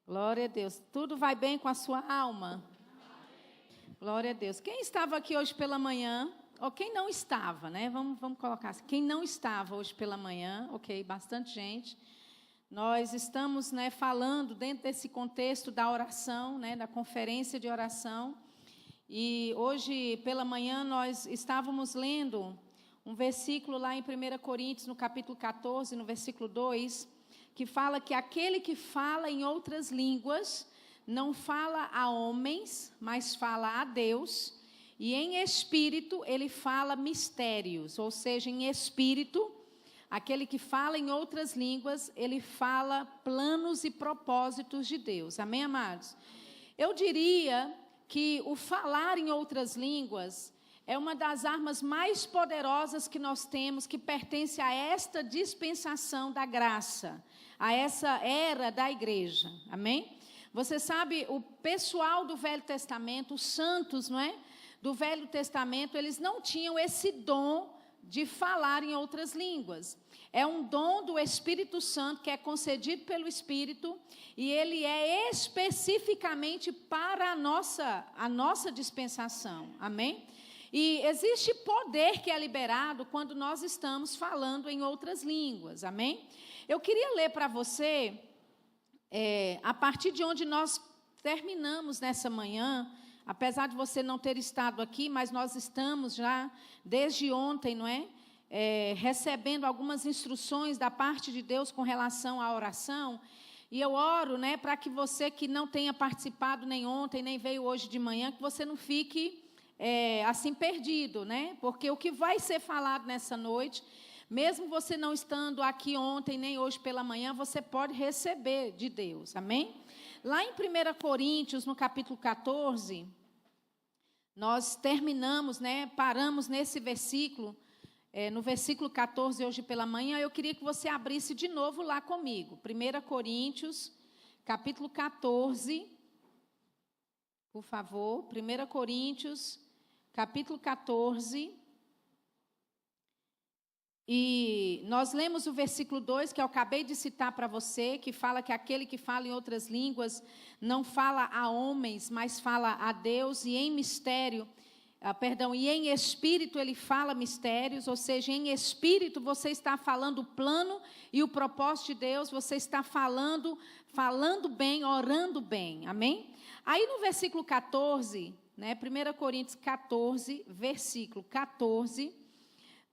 Glória a Deus. Tudo vai bem com a sua alma? Glória a Deus. Quem estava aqui hoje pela manhã, ou quem não estava, né? Vamos colocar assim. Quem não estava hoje pela manhã, ok, bastante gente. Nós estamos, né, falando dentro desse contexto da oração, né, da conferência de oração. E hoje pela manhã nós estávamos lendo um versículo lá em 1 Coríntios, no capítulo 14, no versículo 2, que fala que aquele que fala em outras línguas não fala a homens, mas fala a Deus, e em espírito ele fala mistérios, ou seja, em espírito, aquele que fala em outras línguas, ele fala planos e propósitos de Deus. Amém, amados? Eu diria que o falar em outras línguas é uma das armas mais poderosas que nós temos, que pertence a esta dispensação da graça, a essa era da igreja. Amém? Você sabe, o pessoal do Velho Testamento, os santos, não é? Do Velho Testamento, eles não tinham esse dom de falar em outras línguas. É um dom do Espírito Santo que é concedido pelo Espírito e ele é especificamente para a nossa dispensação. Amém? E existe poder que é liberado quando nós estamos falando em outras línguas. Amém? Eu queria ler para você, a partir de onde nós terminamos nessa manhã, apesar de você não ter estado aqui, mas nós estamos já desde ontem, não é? Recebendo algumas instruções da parte de Deus com relação à oração. E eu oro, né, para que você que não tenha participado nem ontem, nem veio hoje de manhã, que você não fique assim perdido, né? Porque o que vai ser falado nessa noite, mesmo você não estando aqui ontem nem hoje pela manhã, você pode receber de Deus, amém? Lá em 1 Coríntios, no capítulo 14, nós terminamos, né, paramos nesse versículo, no versículo 14 hoje pela manhã. Eu queria que você abrisse de novo lá comigo, 1 Coríntios, capítulo 14, por favor, 1 Coríntios, capítulo 14, e nós lemos o versículo 2, que eu acabei de citar para você, que fala que aquele que fala em outras línguas não fala a homens, mas fala a Deus, e em mistério, e em espírito ele fala mistérios, ou seja, em espírito você está falando o plano e o propósito de Deus, você está falando bem, orando bem, amém? Aí no versículo 14, né, 1 Coríntios 14, versículo 14,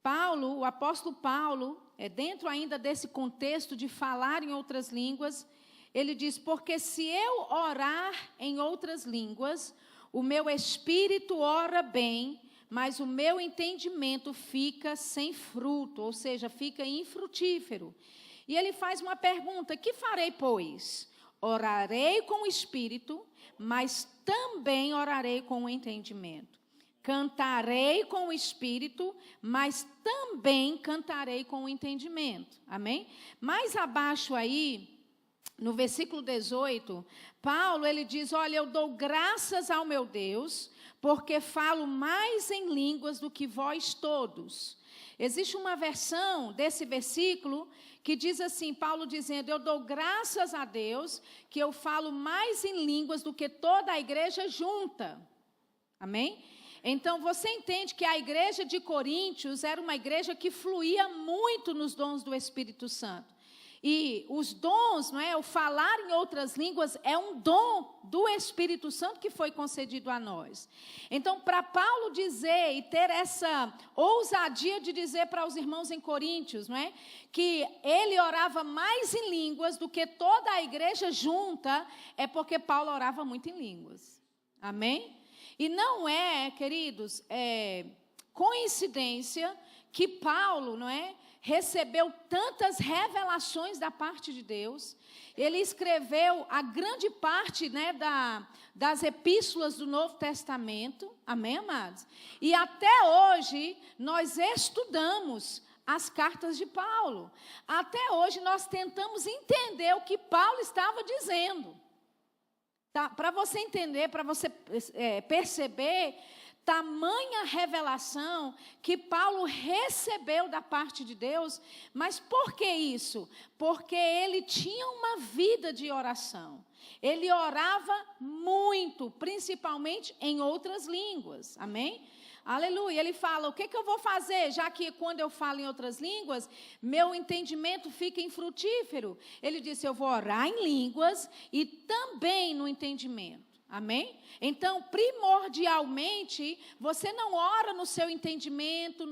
Paulo, o apóstolo Paulo, dentro ainda desse contexto de falar em outras línguas, ele diz: porque se eu orar em outras línguas, o meu espírito ora bem, mas o meu entendimento fica sem fruto, ou seja, fica infrutífero. E ele faz uma pergunta: que farei, pois? Orarei com o espírito, mas também orarei com o entendimento. Cantarei com o espírito, mas também cantarei com o entendimento. Amém? Mais abaixo aí, no versículo 18, Paulo, ele diz: olha, eu dou graças ao meu Deus, porque falo mais em línguas do que vós todos. Existe uma versão desse versículo que diz assim, Paulo dizendo: eu dou graças a Deus que eu falo mais em línguas do que toda a igreja junta. Amém? Então, você entende que a igreja de Coríntios era uma igreja que fluía muito nos dons do Espírito Santo. E os dons, não é? O falar em outras línguas é um dom do Espírito Santo que foi concedido a nós. Então, para Paulo dizer e ter essa ousadia de dizer para os irmãos em Coríntios, não é? Que ele orava mais em línguas do que toda a igreja junta, é porque Paulo orava muito em línguas. Amém? E não é, queridos, coincidência que Paulo, não é, recebeu tantas revelações da parte de Deus. Ele escreveu a grande parte, né, das epístolas do Novo Testamento. Amém, amados? E até hoje nós estudamos as cartas de Paulo. Até hoje nós tentamos entender o que Paulo estava dizendo. Tá? Para você entender, para você perceber, tamanha revelação que Paulo recebeu da parte de Deus. Mas por que isso? Porque ele tinha uma vida de oração. Ele orava muito, principalmente em outras línguas. Amém? Aleluia. Ele fala, o que eu vou fazer? Já que quando eu falo em outras línguas, meu entendimento fica infrutífero. Ele disse, eu vou orar em línguas e também no entendimento. Amém? Então, primordialmente, você não ora no seu entendimento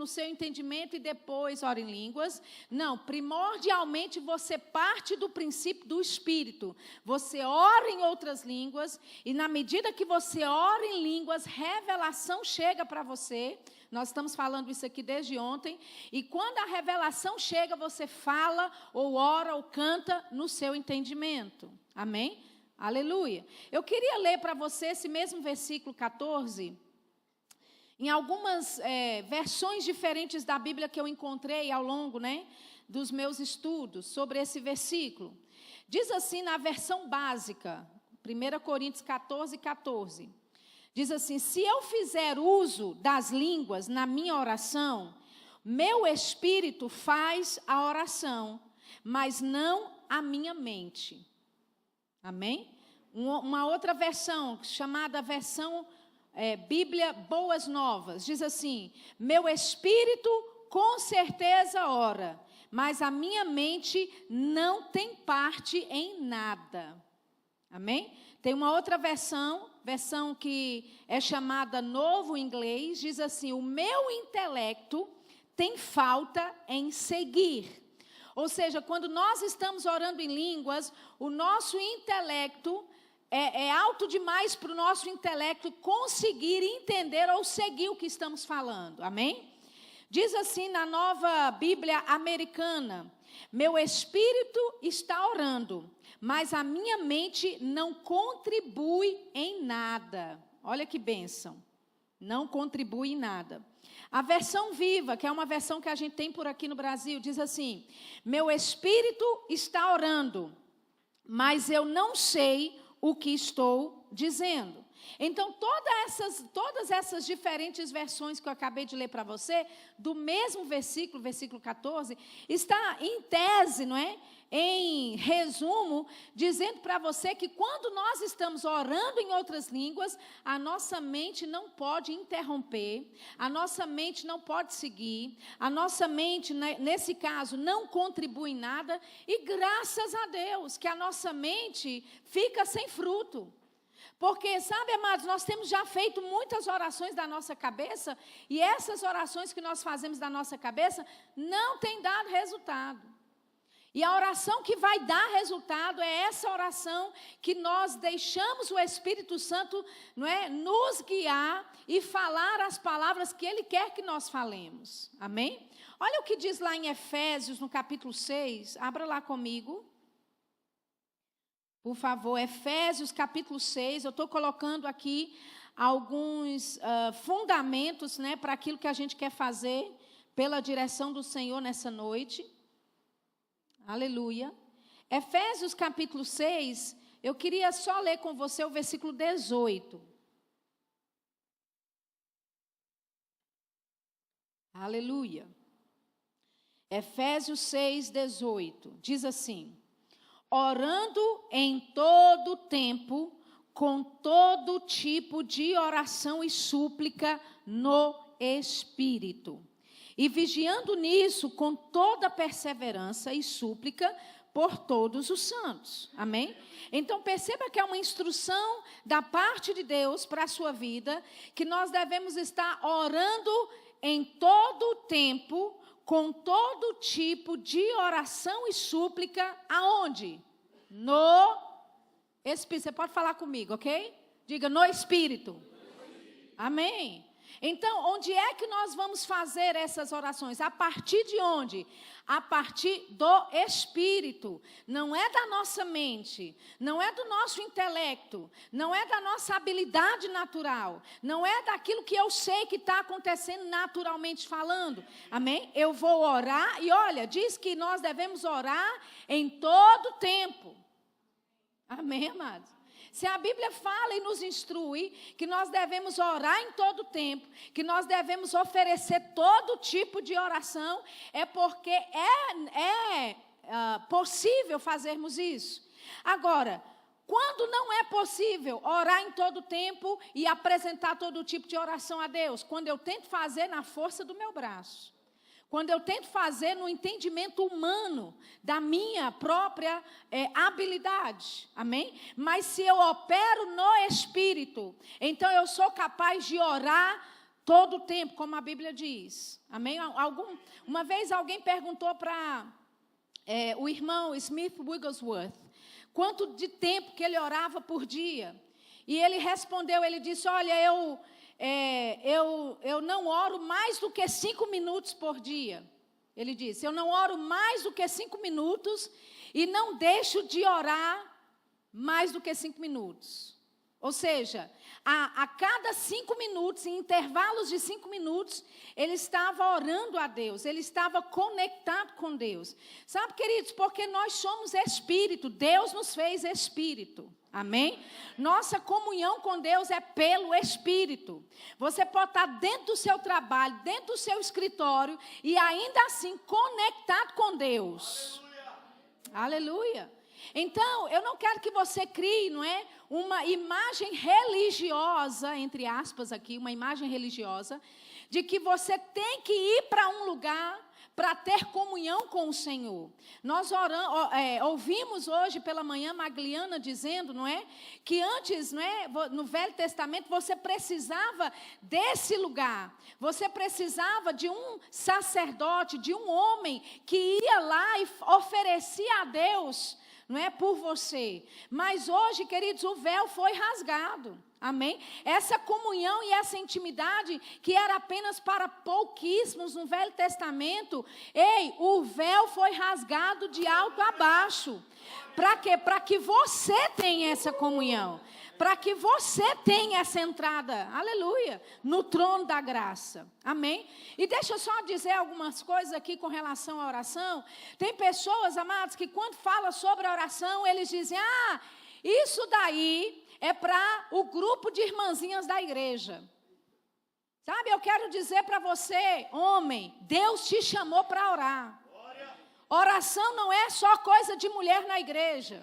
e depois ora em línguas. Não, primordialmente você parte do princípio do Espírito. Você ora em outras línguas e na medida que você ora em línguas, revelação chega para você. Nós estamos falando isso aqui desde ontem. E quando a revelação chega, você fala, ou ora, ou canta no seu entendimento. Amém? Aleluia. Eu queria ler para você esse mesmo versículo 14, em algumas versões diferentes da Bíblia que eu encontrei ao longo, dos meus estudos sobre esse versículo. Diz assim na versão básica, 1 Coríntios 14, 14. Diz assim, se eu fizer uso das línguas na minha oração, meu espírito faz a oração, mas não a minha mente. Amém? Uma outra versão, chamada versão Bíblia Boas Novas, diz assim, meu espírito com certeza ora, mas a minha mente não tem parte em nada. Amém? Tem uma outra versão que é chamada Novo Inglês, diz assim, o meu intelecto tem falta em seguir. Ou seja, quando nós estamos orando em línguas, o nosso intelecto é alto demais para o nosso intelecto conseguir entender ou seguir o que estamos falando. Amém? Diz assim na Nova Bíblia Americana, meu espírito está orando, mas a minha mente não contribui em nada. Olha que bênção. Não contribui em nada. A versão viva, que é uma versão que a gente tem por aqui no Brasil, diz assim, meu espírito está orando, mas eu não sei o que estou dizendo. Então, todas essas diferentes versões que eu acabei de ler para você, do mesmo versículo 14, está em tese, em resumo, dizendo para você que quando nós estamos orando em outras línguas, a nossa mente não pode interromper, a nossa mente não pode seguir, a nossa mente, nesse caso, não contribui em nada, e graças a Deus que a nossa mente fica sem fruto. Porque, sabe, amados, nós temos já feito muitas orações da nossa cabeça, e essas orações que nós fazemos da nossa cabeça não têm dado resultado. E a oração que vai dar resultado é essa oração que nós deixamos o Espírito Santo, nos guiar e falar as palavras que Ele quer que nós falemos. Amém? Olha o que diz lá em Efésios, no capítulo 6. Abra lá comigo. Por favor, Efésios capítulo 6, eu estou colocando aqui alguns fundamentos, para aquilo que a gente quer fazer pela direção do Senhor nessa noite. Aleluia. Efésios capítulo 6, eu queria só ler com você o versículo 18. Aleluia. Efésios 6, 18, diz assim, orando em todo tempo, com todo tipo de oração e súplica no Espírito. E vigiando nisso com toda perseverança e súplica por todos os santos. Amém? Então perceba que é uma instrução da parte de Deus para a sua vida, que nós devemos estar orando em todo o tempo, com todo tipo de oração e súplica, aonde? No Espírito. Você pode falar comigo, ok? Diga, no Espírito. Amém? Então, onde é que nós vamos fazer essas orações? A partir de onde? A partir do Espírito. Não é da nossa mente, não é do nosso intelecto, não é da nossa habilidade natural, não é daquilo que eu sei que está acontecendo naturalmente falando. Amém? Eu vou orar e olha, diz que nós devemos orar em todo tempo. Amém, amados? Se a Bíblia fala e nos instrui que nós devemos orar em todo tempo, que nós devemos oferecer todo tipo de oração, é porque é possível fazermos isso. Agora, quando não é possível orar em todo tempo e apresentar todo tipo de oração a Deus? Quando eu tento fazer na força do meu braço. Quando eu tento fazer no entendimento humano da minha própria habilidade. Amém? Mas se eu opero no Espírito, então eu sou capaz de orar todo o tempo, como a Bíblia diz. Amém? Uma vez alguém perguntou para o irmão Smith Wigglesworth quanto de tempo que ele orava por dia. E ele respondeu, ele disse, olha, eu não oro mais do que 5 minutos por dia. Ele disse, eu não oro mais do que 5 minutos e não deixo de orar mais do que 5 minutos. Ou seja, a cada 5 minutos, em intervalos de 5 minutos, ele estava orando a Deus, ele estava conectado com Deus. Sabe, queridos, porque nós somos espírito, Deus nos fez espírito. Amém? Nossa comunhão com Deus é pelo Espírito. Você pode estar dentro do seu trabalho, dentro do seu escritório e ainda assim conectado com Deus. Aleluia. Então, eu não quero que você crie, não é, uma imagem religiosa, entre aspas aqui, uma imagem religiosa, de que você tem que ir para um lugar para ter comunhão com o Senhor. Nós ouvimos hoje pela manhã Magliana dizendo, não é, que antes, não é, no Velho Testamento, você precisava desse lugar. Você precisava de um sacerdote, de um homem que ia lá e oferecia a Deus, não é, por você. Mas hoje, queridos, o véu foi rasgado. Amém? Essa comunhão e essa intimidade que era apenas para pouquíssimos no Velho Testamento, o véu foi rasgado de alto a baixo. Para quê? Para que você tenha essa comunhão. Para que você tenha essa entrada, aleluia, no trono da graça. Amém? E deixa eu só dizer algumas coisas aqui com relação à oração. Tem pessoas, amados, que quando fala sobre a oração, eles dizem, isso daí é para o grupo de irmãzinhas da igreja. Sabe, eu quero dizer para você, homem, Deus te chamou para orar. Oração não é só coisa de mulher na igreja.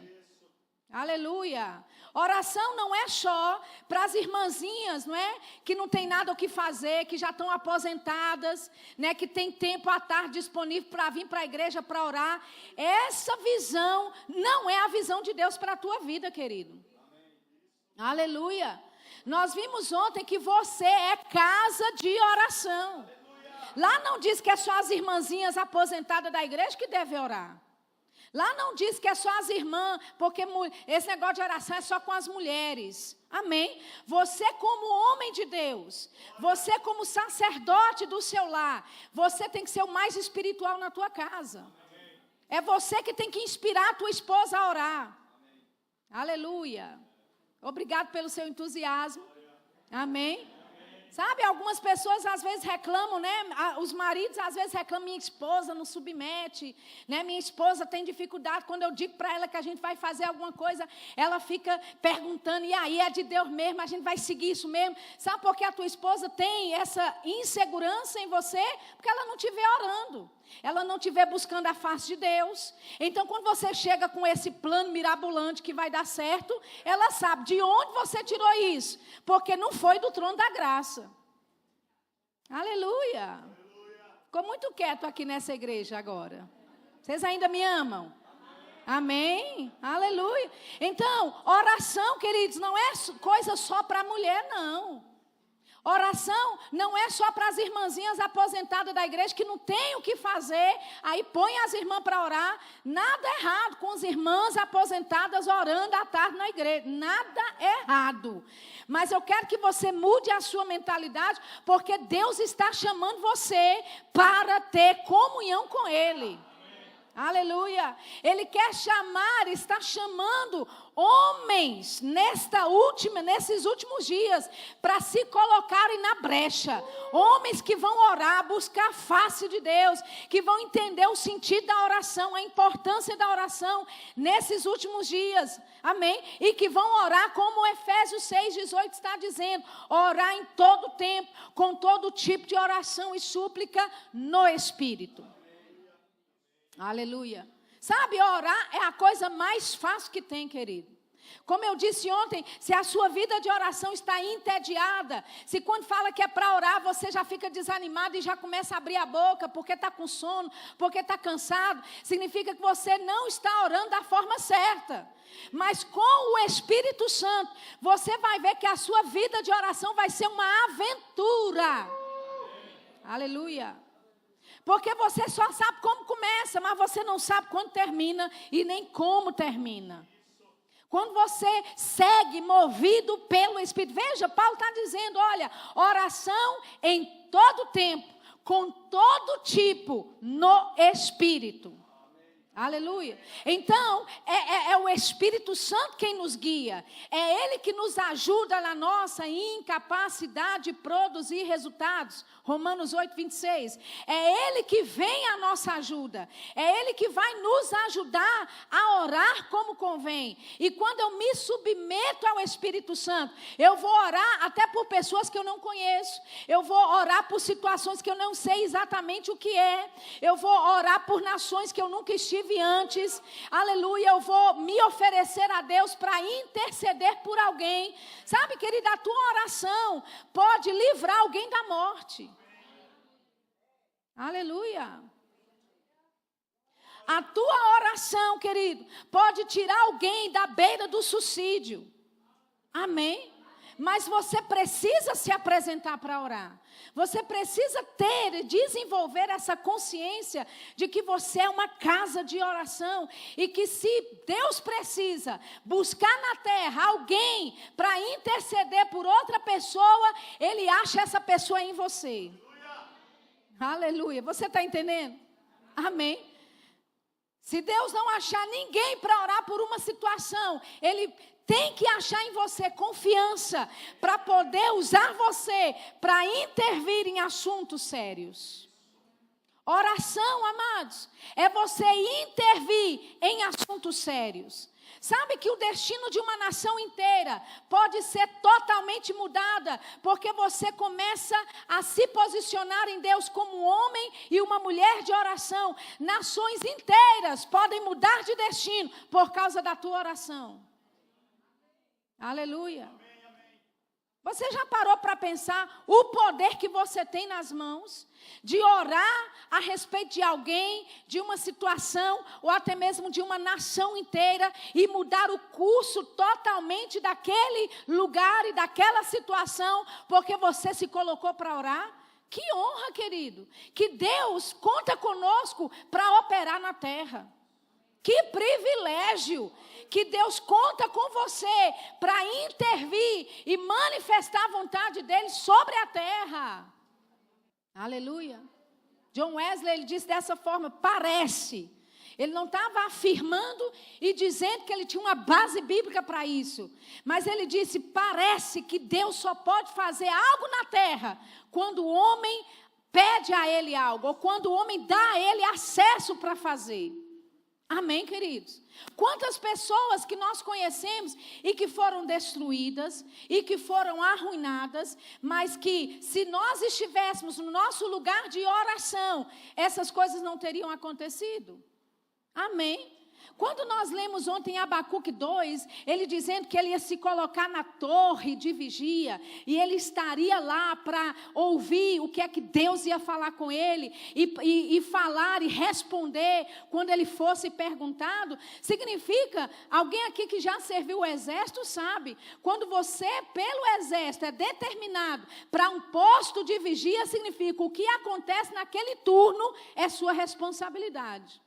Aleluia. Oração não é só para as irmãzinhas, não é? Que não tem nada o que fazer, que já estão aposentadas, né? Que tem tempo à tarde disponível para vir para a igreja para orar. Essa visão não é a visão de Deus para a tua vida, querido. Aleluia. Nós vimos ontem que você é casa de oração. Lá não diz que é só as irmãzinhas aposentadas da igreja que devem orar. Lá não diz que é só as irmãs, porque esse negócio de oração é só com as mulheres. Amém? Você como homem de Deus, você como sacerdote do seu lar, você tem que ser o mais espiritual na tua casa. É você que tem que inspirar a tua esposa a orar. Aleluia. Obrigado pelo seu entusiasmo. Amém? Sabe, algumas pessoas às vezes reclamam, né? Os maridos às vezes reclamam, minha esposa não submete, né? Minha esposa tem dificuldade. Quando eu digo para ela que a gente vai fazer alguma coisa, ela fica perguntando, e aí, é de Deus mesmo, a gente vai seguir isso mesmo? Sabe por que a tua esposa tem essa insegurança em você? Porque ela não te vê orando. Ela não estiver buscando a face de Deus. Então, quando você chega com esse plano mirabolante que vai dar certo, ela sabe de onde você tirou isso. Porque não foi do trono da graça. Aleluia. Ficou muito quieto aqui nessa igreja agora. Vocês ainda me amam? Amém? Aleluia. Então, oração, queridos, não é coisa só para a mulher, não. Oração não é só para as irmãzinhas aposentadas da igreja que não tem o que fazer, aí põe as irmãs para orar. Nada errado com as irmãs aposentadas orando à tarde na igreja, nada errado. Mas eu quero que você mude a sua mentalidade, porque Deus está chamando você para ter comunhão com Ele. Aleluia. Ele quer chamar, está chamando homens nesses últimos dias para se colocarem na brecha. Homens que vão orar, buscar a face de Deus, que vão entender o sentido da oração, a importância da oração nesses últimos dias. Amém? E que vão orar como Efésios 6:18 está dizendo, orar em todo tempo, com todo tipo de oração e súplica no Espírito. Aleluia. Sabe, orar é a coisa mais fácil que tem, querido. Como eu disse ontem, se a sua vida de oração está entediada, se quando fala que é para orar, você já fica desanimado e já começa a abrir a boca porque está com sono, porque está cansado, significa que você não está orando da forma certa. Mas com o Espírito Santo, você vai ver que a sua vida de oração vai ser uma aventura. Aleluia. Porque você só sabe como começa, mas você não sabe quando termina e nem como termina. Quando você segue movido pelo Espírito. Veja, Paulo está dizendo, olha, oração em todo tempo, com todo tipo, no Espírito. Aleluia. Então, é o Espírito Santo quem nos guia. É Ele que nos ajuda na nossa incapacidade de produzir resultados. Romanos 8:26. É Ele que vem à nossa ajuda. É Ele que vai nos ajudar a orar como convém. E quando eu me submeto ao Espírito Santo, eu vou orar até por pessoas que eu não conheço. Eu vou orar por situações que eu não sei exatamente o que é. Eu vou orar por nações que eu nunca estive antes. Aleluia. Eu vou me oferecer a Deus para interceder por alguém. Sabe, querida, a tua oração pode livrar alguém da morte. Aleluia. A tua oração, querido, pode tirar alguém da beira do suicídio. Amém? Mas você precisa se apresentar para orar. Você precisa ter e desenvolver essa consciência de que você é uma casa de oração. E que se Deus precisa buscar na terra alguém para interceder por outra pessoa, Ele acha essa pessoa em você. Aleluia. Você está entendendo? Amém. Se Deus não achar ninguém para orar por uma situação, Ele tem que achar em você confiança para poder usar você para intervir em assuntos sérios. Oração, amados, é você intervir em assuntos sérios. Sabe que o destino de uma nação inteira pode ser totalmente mudada, porque você começa a se posicionar em Deus como um homem e uma mulher de oração. Nações inteiras podem mudar de destino por causa da tua oração. Aleluia. Você já parou para pensar o poder que você tem nas mãos de orar a respeito de alguém, de uma situação ou até mesmo de uma nação inteira e mudar o curso totalmente daquele lugar e daquela situação porque você se colocou para orar? Que honra, querido, que Deus conta conosco para operar na terra. Que privilégio que Deus conta com você para intervir e manifestar a vontade dele sobre a terra. Aleluia. John Wesley, ele disse dessa forma, parece. Ele não estava afirmando e dizendo que ele tinha uma base bíblica para isso. Mas ele disse, parece que Deus só pode fazer algo na terra quando o homem pede a ele algo, ou quando o homem dá a ele acesso para fazer. Amém, queridos? Quantas pessoas que nós conhecemos e que foram destruídas e que foram arruinadas, mas que se nós estivéssemos no nosso lugar de oração, essas coisas não teriam acontecido. Amém? Quando nós lemos ontem Abacuque 2, ele dizendo que ele ia se colocar na torre de vigia e ele estaria lá para ouvir o que é que Deus ia falar com ele e falar e responder quando ele fosse perguntado, significa, alguém aqui que já serviu o exército sabe, quando você pelo exército é determinado para um posto de vigia, significa o que acontece naquele turno é sua responsabilidade.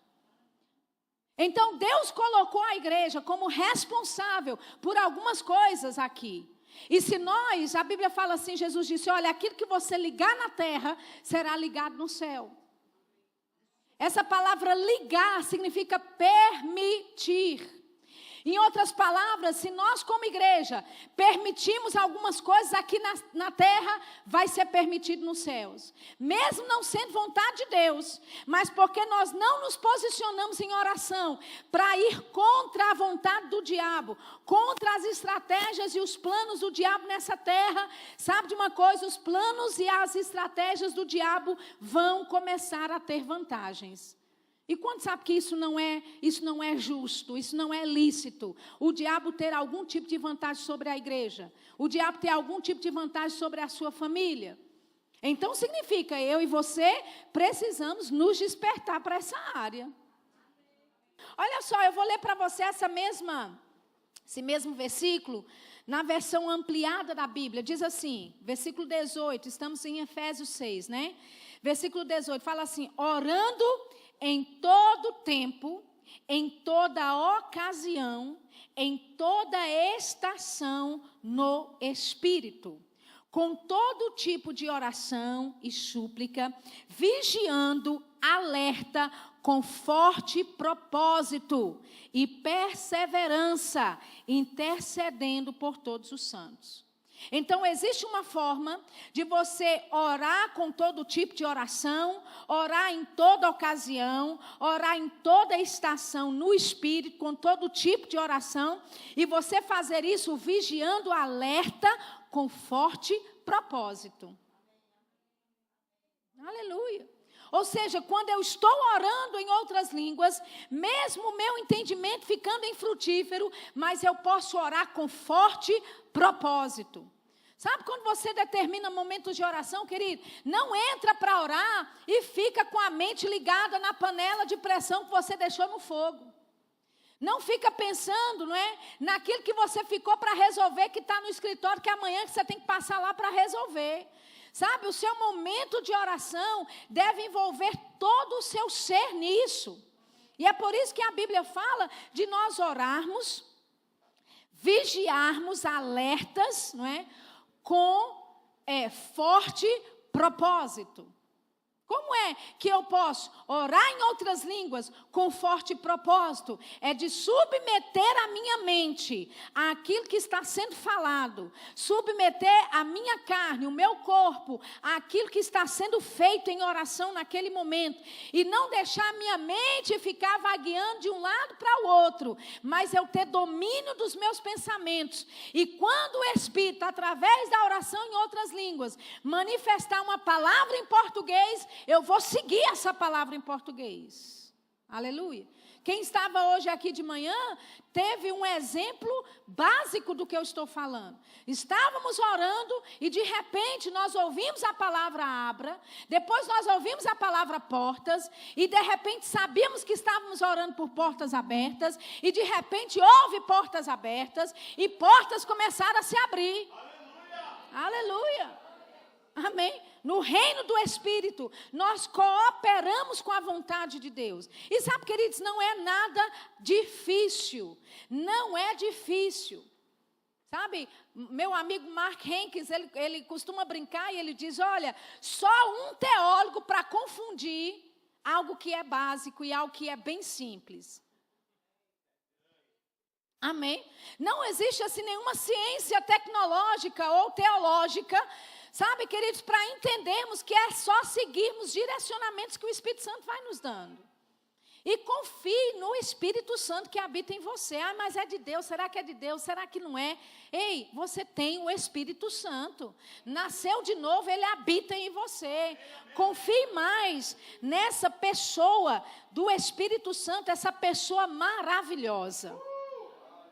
Então, Deus colocou a igreja como responsável por algumas coisas aqui. E se nós, a Bíblia fala assim, Jesus disse, olha, aquilo que você ligar na terra, será ligado no céu. Essa palavra ligar significa permitir. Em outras palavras, se nós como igreja permitimos algumas coisas aqui na terra, vai ser permitido nos céus. Mesmo não sendo vontade de Deus, mas porque nós não nos posicionamos em oração para ir contra a vontade do diabo, contra as estratégias e os planos do diabo nessa terra. Sabe de uma coisa? Os planos e as estratégias do diabo vão começar a ter vantagens. E quando sabe que isso não é justo, isso não é lícito, o diabo ter algum tipo de vantagem sobre a igreja, o diabo ter algum tipo de vantagem sobre a sua família, então significa eu e você precisamos nos despertar para essa área. Olha só, eu vou ler para você esse mesmo versículo, na versão ampliada da Bíblia, diz assim, versículo 18, estamos em Efésios 6, né? Versículo 18, fala assim, orando em todo tempo, em toda ocasião, em toda estação no Espírito, com todo tipo de oração e súplica, vigiando, alerta, com forte propósito e perseverança, intercedendo por todos os santos. Então, existe uma forma de você orar com todo tipo de oração, orar em toda ocasião, orar em toda estação no Espírito, com todo tipo de oração, e você fazer isso vigiando, alerta, com forte propósito. Aleluia. Ou seja, quando eu estou orando em outras línguas, mesmo o meu entendimento ficando infrutífero, mas eu posso orar com forte propósito. Sabe quando você determina momentos de oração, querido? Não entra para orar e fica com a mente ligada na panela de pressão que você deixou no fogo. Não fica pensando, não é, naquilo que você ficou para resolver, que está no escritório, que amanhã que você tem que passar lá para resolver. Sabe, o seu momento de oração deve envolver todo o seu ser nisso. E é por isso que a Bíblia fala de nós orarmos, vigiarmos, alertas, não é? Com forte propósito. Como é que eu posso orar em outras línguas com forte propósito? É de submeter a minha mente àquilo que está sendo falado. Submeter a minha carne, o meu corpo, àquilo que está sendo feito em oração naquele momento. E não deixar a minha mente ficar vagueando de um lado para o outro. Mas eu ter domínio dos meus pensamentos. E quando o Espírito, através da oração em outras línguas, manifestar uma palavra em português, eu vou seguir essa palavra em português. Aleluia. Quem estava hoje aqui de manhã, teve um exemplo básico do que eu estou falando. Estávamos orando e de repente nós ouvimos a palavra abra, depois nós ouvimos a palavra portas, e de repente sabíamos que estávamos orando por portas abertas, e de repente houve portas abertas, e portas começaram a se abrir. Aleluia. Amém? No reino do Espírito, nós cooperamos com a vontade de Deus. E sabe, queridos, não é nada difícil. Não é difícil. Sabe, meu amigo Mark Henkes, ele costuma brincar e ele diz, olha, só um teólogo para confundir algo que é básico e algo que é bem simples. Amém? Não existe assim nenhuma ciência tecnológica ou teológica, sabe, queridos, para entendermos que é só seguirmos direcionamentos que o Espírito Santo vai nos dando. E confie no Espírito Santo que habita em você. Ah, mas é de Deus, será que é de Deus? Será que não é? Ei, você tem o Espírito Santo. Nasceu de novo, ele habita em você. Confie mais nessa pessoa do Espírito Santo, essa pessoa maravilhosa.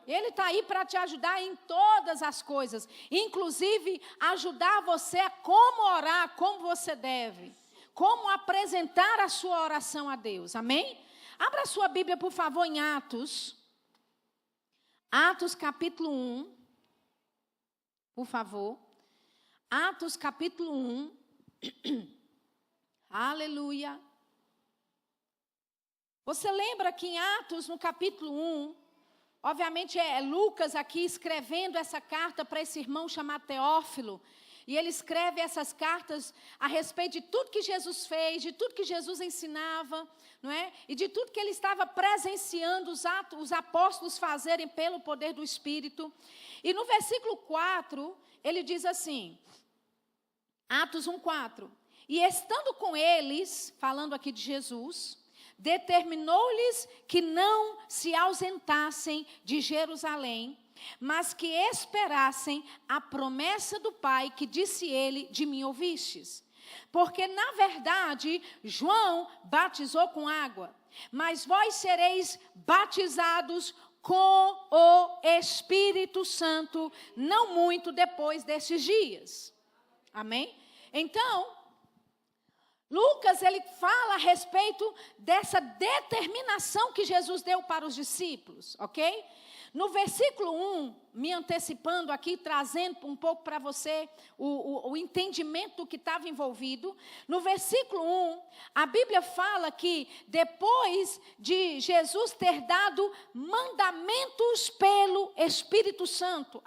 Ele está aí para te ajudar em todas as coisas, inclusive ajudar você a como orar, como você deve, como apresentar a sua oração a Deus, amém? Abra a sua Bíblia, por favor, em Atos capítulo 1, por favor, Atos capítulo 1, aleluia. Você lembra que em Atos, no capítulo 1, obviamente é Lucas aqui escrevendo essa carta para esse irmão chamado Teófilo. E ele escreve essas cartas a respeito de tudo que Jesus fez, de tudo que Jesus ensinava, não é? E de tudo que ele estava presenciando os apóstolos fazerem pelo poder do Espírito. E no versículo 4, ele diz assim, Atos 1:4, e estando com eles, falando aqui de Jesus, determinou-lhes que não se ausentassem de Jerusalém, mas que esperassem a promessa do Pai, que disse ele, de mim ouvistes. Porque, na verdade, João batizou com água, mas vós sereis batizados com o Espírito Santo, não muito depois desses dias. Amém? Então, Lucas, ele fala a respeito dessa determinação que Jesus deu para os discípulos, ok? No versículo 1, me antecipando aqui, trazendo um pouco para você o entendimento do que estava envolvido. No versículo 1, a Bíblia fala que depois de Jesus ter dado mandamentos pelo Espírito Santo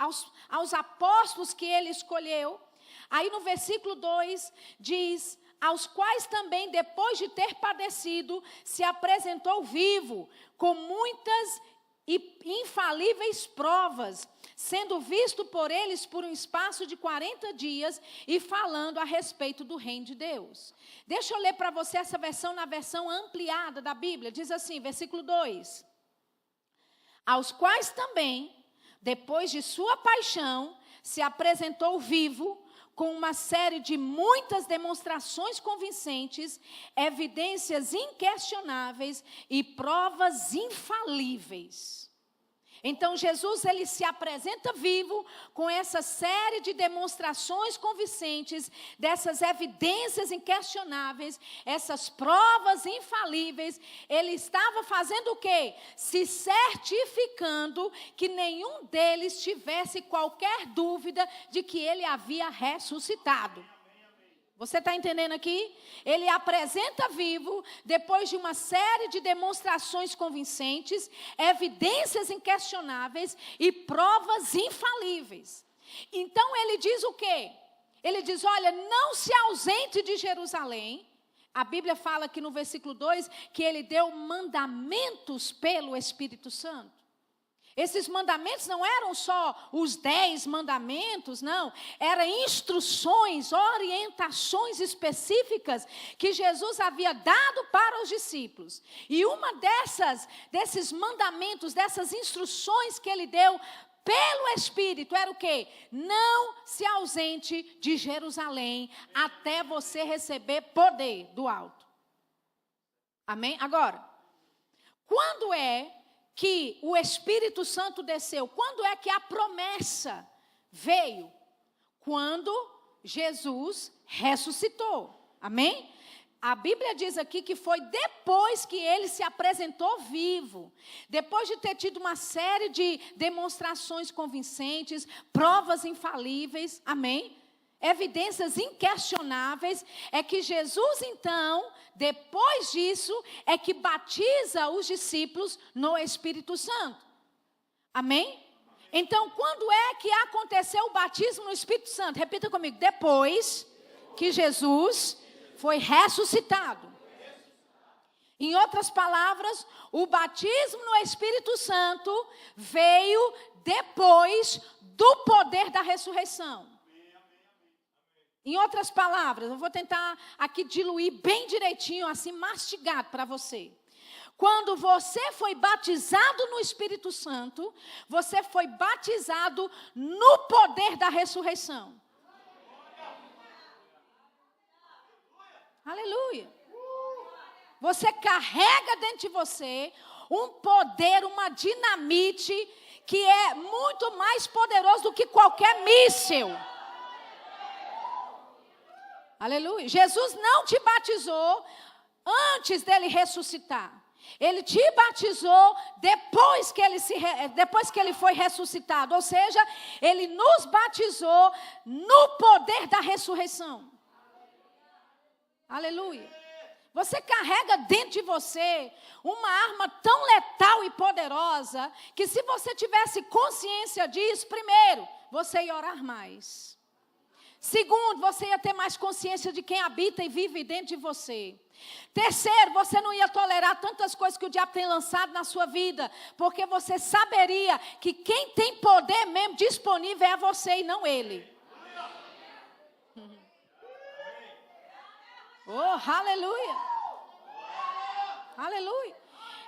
aos apóstolos que ele escolheu, aí no versículo 2 diz, aos quais também depois de ter padecido, se apresentou vivo, com muitas e infalíveis provas, sendo visto por eles por um espaço de 40 dias e falando a respeito do reino de Deus. Deixa eu ler para você essa versão na versão ampliada da Bíblia. Diz assim, versículo 2. Aos quais também, depois de sua paixão, se apresentou vivo, com uma série de muitas demonstrações convincentes, evidências inquestionáveis e provas infalíveis. Então, Jesus, ele se apresenta vivo com essa série de demonstrações convincentes, dessas evidências inquestionáveis, essas provas infalíveis. Ele estava fazendo o quê? Se certificando que nenhum deles tivesse qualquer dúvida de que ele havia ressuscitado. Você está entendendo aqui? Ele apresenta vivo, depois de uma série de demonstrações convincentes, evidências inquestionáveis e provas infalíveis. Então ele diz o quê? Ele diz, olha, não se ausente de Jerusalém. A Bíblia fala aqui no versículo 2 que ele deu mandamentos pelo Espírito Santo. Esses mandamentos não eram só os 10 mandamentos, não. Eram instruções, orientações específicas que Jesus havia dado para os discípulos. E uma desses mandamentos, dessas instruções que ele deu pelo Espírito, era o quê? Não se ausente de Jerusalém até você receber poder do alto. Amém? Agora, quando é que o Espírito Santo desceu? Quando é que a promessa veio? Quando Jesus ressuscitou. Amém? A Bíblia diz aqui que foi depois que ele se apresentou vivo. Depois de ter tido uma série de demonstrações convincentes, provas infalíveis. Amém? Evidências inquestionáveis, é que Jesus, então, depois disso, é que batiza os discípulos no Espírito Santo. Amém? Então, quando é que aconteceu o batismo no Espírito Santo? Repita comigo, depois que Jesus foi ressuscitado. Em outras palavras, o batismo no Espírito Santo veio depois do poder da ressurreição. Em outras palavras, eu vou tentar aqui diluir bem direitinho, assim, mastigado para você. Quando você foi batizado no Espírito Santo, você foi batizado no poder da ressurreição. Aleluia. Você carrega dentro de você um poder, uma dinamite, que é muito mais poderoso do que qualquer míssil. Aleluia. Jesus não te batizou antes dele ressuscitar. Ele te batizou depois que ele foi ressuscitado. Ou seja, ele nos batizou no poder da ressurreição. Aleluia. Você carrega dentro de você uma arma tão letal e poderosa que, se você tivesse consciência disso, primeiro, você ia orar mais. Segundo, você ia ter mais consciência de quem habita e vive dentro de você. Terceiro, você não ia tolerar tantas coisas que o diabo tem lançado na sua vida, porque você saberia que quem tem poder mesmo disponível é você e não ele. Oh, aleluia. Aleluia.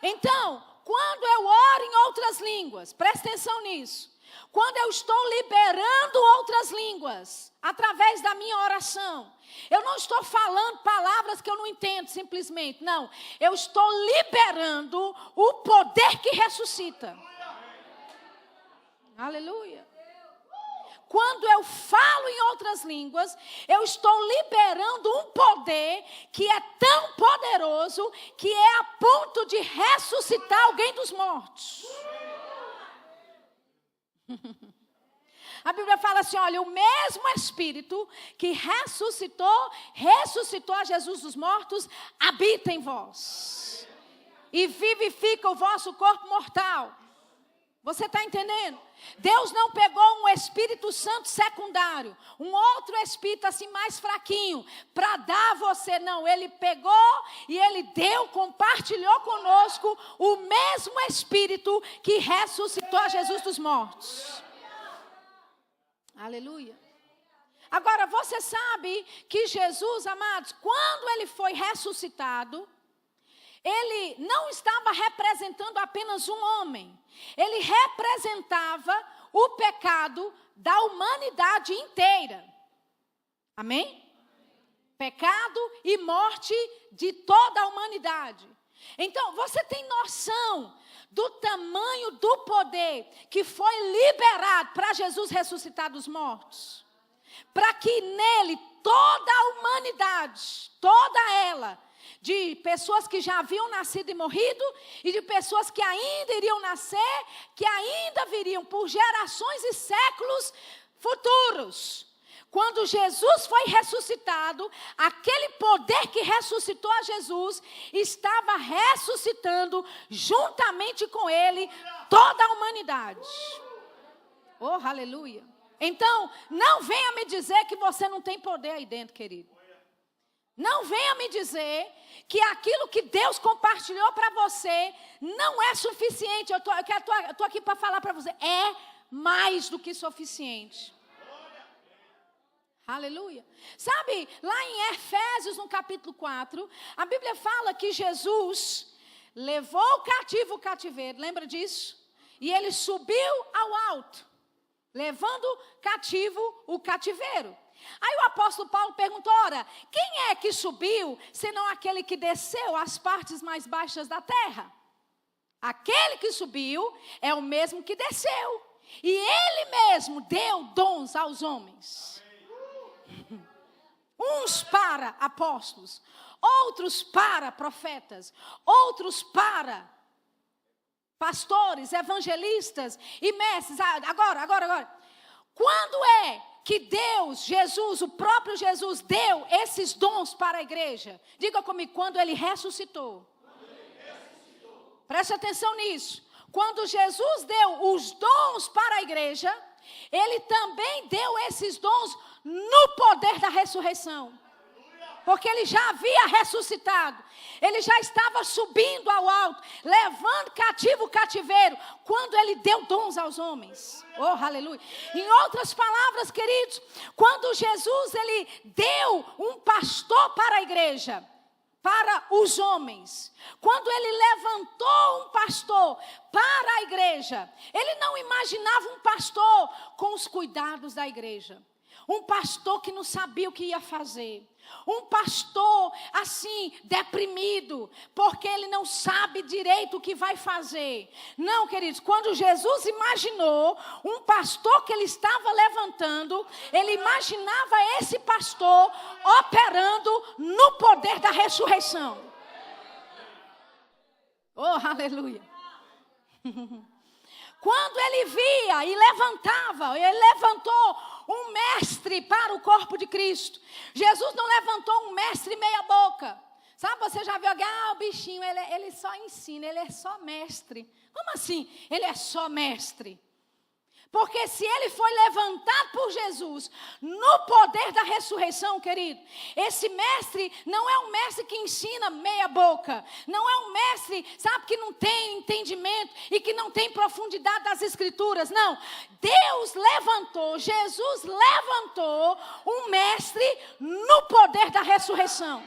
Então, quando eu oro em outras línguas, presta atenção nisso. Quando eu estou liberando outras línguas, através da minha oração, eu não estou falando palavras que eu não entendo simplesmente, não. Eu estou liberando o poder que ressuscita. Aleluia. Quando eu falo em outras línguas, eu estou liberando um poder que é tão poderoso que é a ponto de ressuscitar alguém dos mortos. A Bíblia fala assim, olha, o mesmo Espírito que ressuscitou a Jesus dos mortos, habita em vós. E vivifica o vosso corpo mortal. Você está entendendo? Deus não pegou um Espírito Santo secundário, um outro Espírito assim mais fraquinho, para dar a você, não. Ele pegou e Ele deu, compartilhou conosco o mesmo Espírito que ressuscitou a Jesus dos mortos. Aleluia. Agora, você sabe que Jesus, amados, quando Ele foi ressuscitado, Ele não estava representando apenas um homem. Ele representava o pecado da humanidade inteira. Amém? Pecado e morte de toda a humanidade. Então, você tem noção do tamanho do poder que foi liberado para Jesus ressuscitar dos mortos? Para que nele toda a humanidade, toda ela, de pessoas que já haviam nascido e morrido, e de pessoas que ainda iriam nascer, que ainda viriam por gerações e séculos futuros. Quando Jesus foi ressuscitado, aquele poder que ressuscitou a Jesus, estava ressuscitando juntamente com ele toda a humanidade. Oh, aleluia. Então, não venha me dizer que você não tem poder aí dentro, querido. Não venha me dizer que aquilo que Deus compartilhou para você não é suficiente. Eu estou aqui para falar para você. É mais do que suficiente. Aleluia. Sabe, lá em Efésios, no capítulo 4, a Bíblia fala que Jesus levou cativo o cativeiro. Lembra disso? E ele subiu ao alto, levando cativo o cativeiro. Aí o apóstolo Paulo perguntou, ora, quem é que subiu, senão aquele que desceu às partes mais baixas da terra? Aquele que subiu é o mesmo que desceu. E ele mesmo deu dons aos homens. Uns para apóstolos, outros para profetas, outros para pastores, evangelistas e mestres. Agora. Quando é que Deus, Jesus, o próprio Jesus, deu esses dons para a igreja? Diga comigo, quando Ele ressuscitou. Preste atenção nisso. Quando Jesus deu os dons para a igreja, Ele também deu esses dons no poder da ressurreição. Porque Ele já havia ressuscitado. Ele já estava subindo ao alto, levando cativo o cativeiro, quando Ele deu dons aos homens. Oh, aleluia. Em outras palavras, queridos, quando Jesus Ele deu um pastor para a igreja, para os homens, quando Ele levantou um pastor para a igreja, Ele não imaginava um pastor com os cuidados da igreja. Um pastor que não sabia o que ia fazer. Um pastor assim, deprimido, porque ele não sabe direito o que vai fazer. Não, queridos, quando Jesus imaginou um pastor que ele estava levantando, ele imaginava esse pastor operando no poder da ressurreição. Oh, aleluia. Quando ele via e levantava, ele levantou um mestre para o corpo de Cristo. Jesus não levantou um mestre meia boca. Sabe, você já viu alguém, o bichinho, ele só ensina, ele é só mestre. Como assim? Ele é só mestre. Porque se ele foi levantado por Jesus no poder da ressurreição, querido, esse mestre não é um mestre que ensina meia boca, não é um mestre, sabe, que não tem entendimento e que não tem profundidade das escrituras, não. Deus levantou, Jesus levantou um mestre no poder da ressurreição.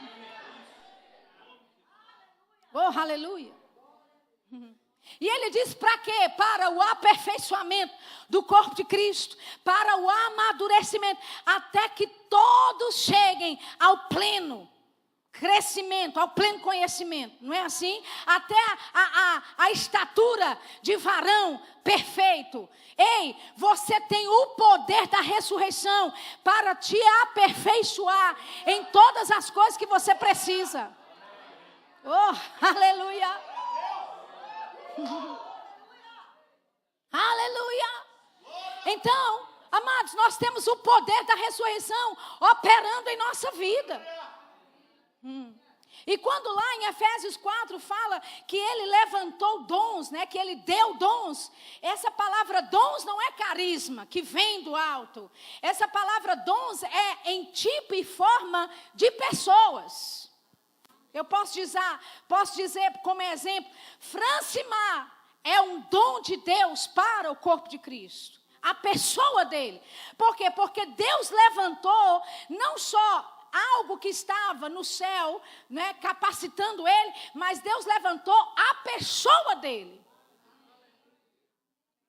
Oh, aleluia. E ele diz para quê? Para o aperfeiçoamento do corpo de Cristo, para o amadurecimento, até que todos cheguem ao pleno crescimento, ao pleno conhecimento, não é assim? Até a estatura de varão perfeito. Ei, você tem o poder da ressurreição para te aperfeiçoar em todas as coisas que você precisa. Oh, aleluia! Aleluia! Então, amados, nós temos o poder da ressurreição operando em nossa vida. E quando lá em Efésios 4 fala que ele levantou dons, né, que ele deu dons, essa palavra dons não é carisma, que vem do alto. Essa palavra dons é em tipo e forma de pessoas. Eu posso dizer como exemplo, Francimar é um dom de Deus para o corpo de Cristo. A pessoa dele. Por quê? Porque Deus levantou não só algo que estava no céu, né, capacitando ele, mas Deus levantou a pessoa dele.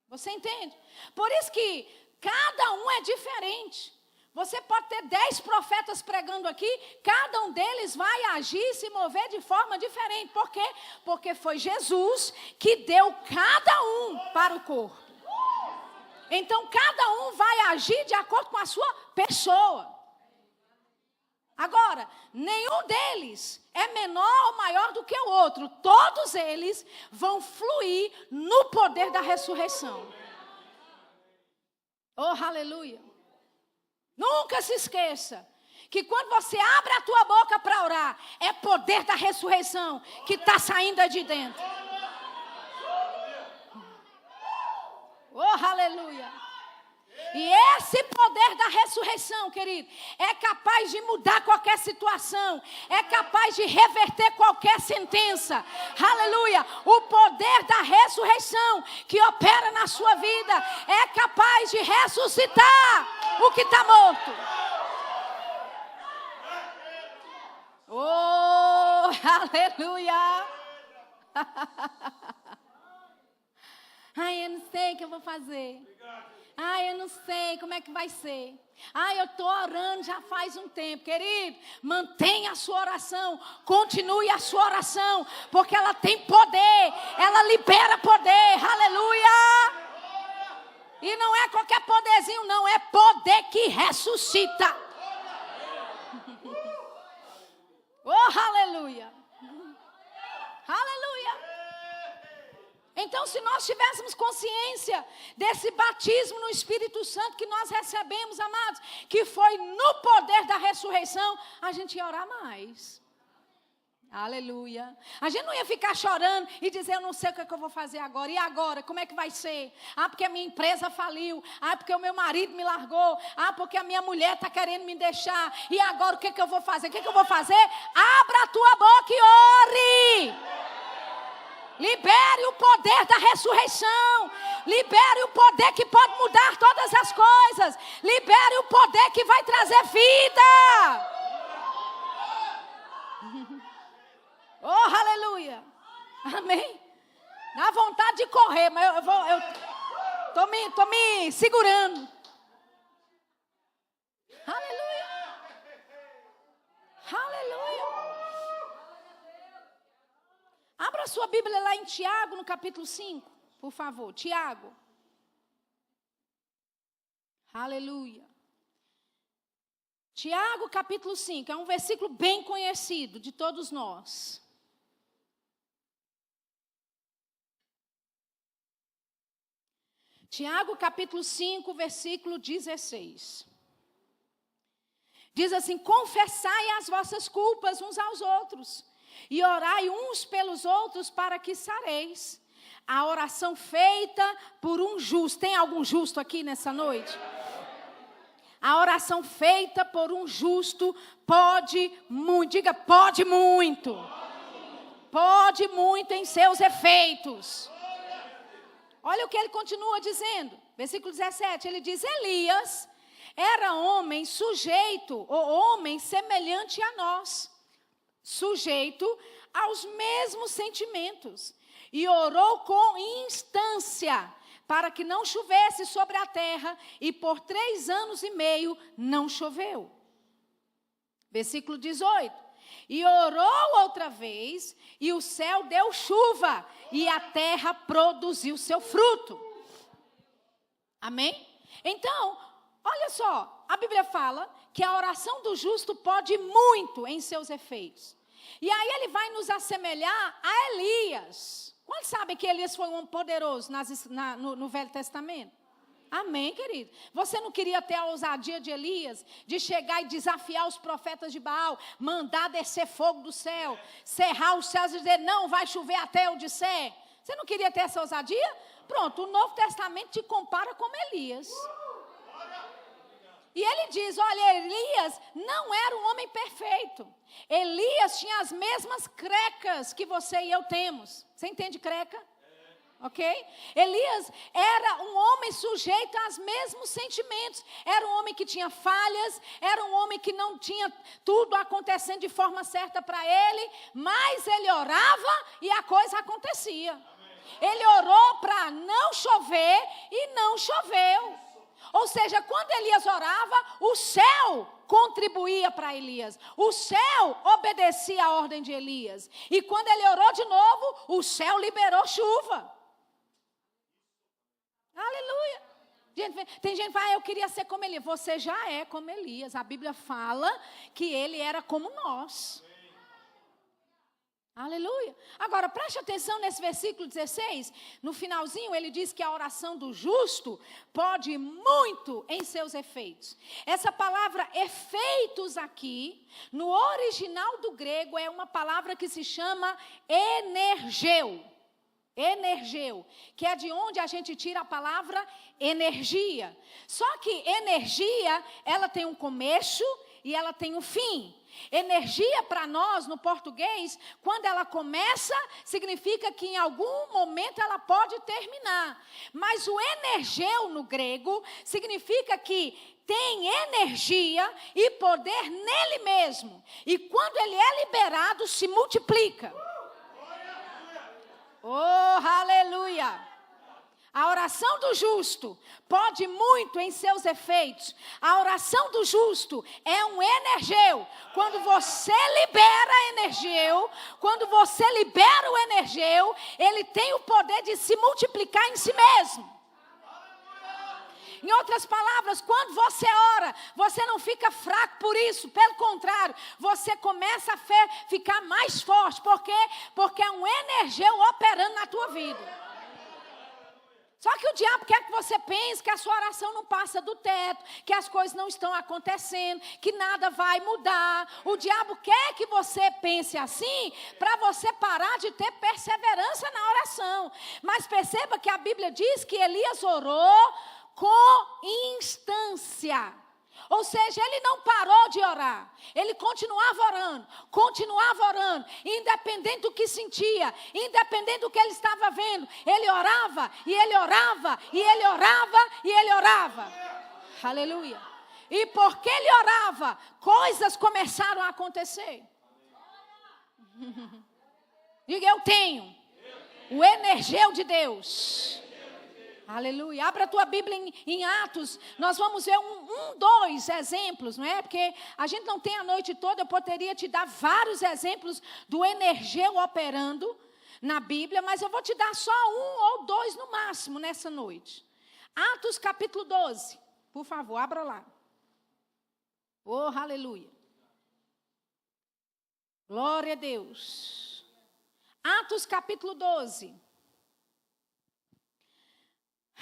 Você entende? Por isso que cada um é diferente. Você pode ter 10 profetas pregando aqui, cada um deles vai agir e se mover de forma diferente. Por quê? Porque foi Jesus que deu cada um para o corpo. Então, cada um vai agir de acordo com a sua pessoa. Agora, nenhum deles é menor ou maior do que o outro. Todos eles vão fluir no poder da ressurreição. Oh, aleluia. Nunca se esqueça que quando você abre a tua boca para orar, é poder da ressurreição que está saindo de dentro. Oh, aleluia. E esse poder da ressurreição, querido, é capaz de mudar qualquer situação, é capaz de reverter qualquer sentença. Aleluia! O poder da ressurreição que opera na sua vida é capaz de ressuscitar o que está morto. Oh, aleluia! Ai, eu não sei o que eu vou fazer. Ai, eu não sei como é que vai ser. Ai, eu estou orando já faz um tempo. Querido, mantenha a sua oração. Continue a sua oração. Porque ela tem poder. Ela libera poder. Aleluia. E não é qualquer poderzinho, não. É poder que ressuscita. Oh, aleluia. Aleluia. Então, se nós tivéssemos consciência desse batismo no Espírito Santo que nós recebemos, amados, que foi no poder da ressurreição, a gente ia orar mais. Aleluia. A gente não ia ficar chorando e dizer, eu não sei o que eu vou fazer agora. E agora? Como é que vai ser? Ah, porque a minha empresa faliu. Ah, porque o meu marido me largou. Ah, porque a minha mulher está querendo me deixar. E agora o que eu vou fazer? O que eu vou fazer? Abra a tua boca e ore. Libere o poder da ressurreição. Libere o poder que pode mudar todas as coisas. Libere o poder que vai trazer vida. Oh, aleluia. Amém. Dá vontade de correr, mas eu tô me segurando. Aleluia. Aleluia. Abra a sua Bíblia lá em Tiago, no capítulo 5, por favor. Tiago. Aleluia. Tiago, capítulo 5, é um versículo bem conhecido de todos nós. Tiago, capítulo 5, versículo 16. Diz assim, confessai as vossas culpas uns aos outros, e orai uns pelos outros para que sareis. A oração feita por um justo. Tem algum justo aqui nessa noite? A oração feita por um justo pode muito. Diga, pode muito. Pode muito em seus efeitos. Olha o que ele continua dizendo. Versículo 17, ele diz, Elias era homem sujeito, ou homem semelhante a nós, sujeito aos mesmos sentimentos, e orou com instância, para que não chovesse sobre a terra, e por 3 anos e meio não choveu. Versículo 18, e orou outra vez, e o céu deu chuva, e a terra produziu seu fruto. Amém? Então, olha só, a Bíblia fala que a oração do justo pode muito em seus efeitos. E aí ele vai nos assemelhar a Elias. Quantos sabem que Elias foi um homem poderoso no Velho Testamento? Amém, querido? Você não queria ter a ousadia de Elias, de chegar e desafiar os profetas de Baal, mandar descer fogo do céu, cerrar os céus e dizer, não vai chover até eu disser? Você não queria ter essa ousadia? Pronto, o Novo Testamento te compara como Elias. E ele diz, olha, Elias não era um homem perfeito. Elias tinha as mesmas crecas que você e eu temos. Você entende creca? Ok? Elias era um homem sujeito aos mesmos sentimentos. Era um homem que tinha falhas, era um homem que não tinha tudo acontecendo de forma certa para ele, mas ele orava e a coisa acontecia. Ele orou para não chover e não choveu. Ou seja, quando Elias orava, o céu contribuía para Elias. O céu obedecia a ordem de Elias. E quando ele orou de novo, o céu liberou chuva. Aleluia. Tem gente que fala, eu queria ser como Elias. Você já é como Elias. A Bíblia fala que ele era como nós. Aleluia. Agora, preste atenção nesse versículo 16. No finalzinho, ele diz que a oração do justo pode muito em seus efeitos. Essa palavra efeitos aqui, no original do grego, é uma palavra que se chama energeu. Energeu, que é de onde a gente tira a palavra energia. Só que energia, ela tem um começo e ela tem um fim. Energia para nós, no português, quando ela começa, significa que em algum momento ela pode terminar. Mas o energeu no grego significa que tem energia e poder nele mesmo. E quando ele é liberado, se multiplica. Oh, aleluia! A oração do justo pode muito em seus efeitos. A oração do justo é um energeu. Quando você libera energeu, quando você libera o energeu, ele tem o poder de se multiplicar em si mesmo. Em outras palavras, quando você ora, você não fica fraco por isso. Pelo contrário, você começa a ficar mais forte. Por quê? Porque é um energeu operando na tua vida. Só que o diabo quer que você pense que a sua oração não passa do teto, que as coisas não estão acontecendo, que nada vai mudar. O diabo quer que você pense assim, para você parar de ter perseverança na oração. Mas perceba que a Bíblia diz que Elias orou com instância. Ou seja, ele não parou de orar. Ele continuava orando, independente do que sentia, independente do que ele estava vendo. Ele orava, e ele orava, e ele orava, e ele orava. Aleluia. E porque ele orava, coisas começaram a acontecer. Diga, eu tenho o energeu de Deus. Aleluia. Abra a tua Bíblia em Atos. Nós vamos ver dois exemplos, não é? Porque a gente não tem a noite toda. Eu poderia te dar vários exemplos do energeu operando na Bíblia, mas eu vou te dar só 1 ou 2 no máximo nessa noite. Atos capítulo 12. Por favor, abra lá. Oh, aleluia. Glória a Deus. Atos capítulo 12.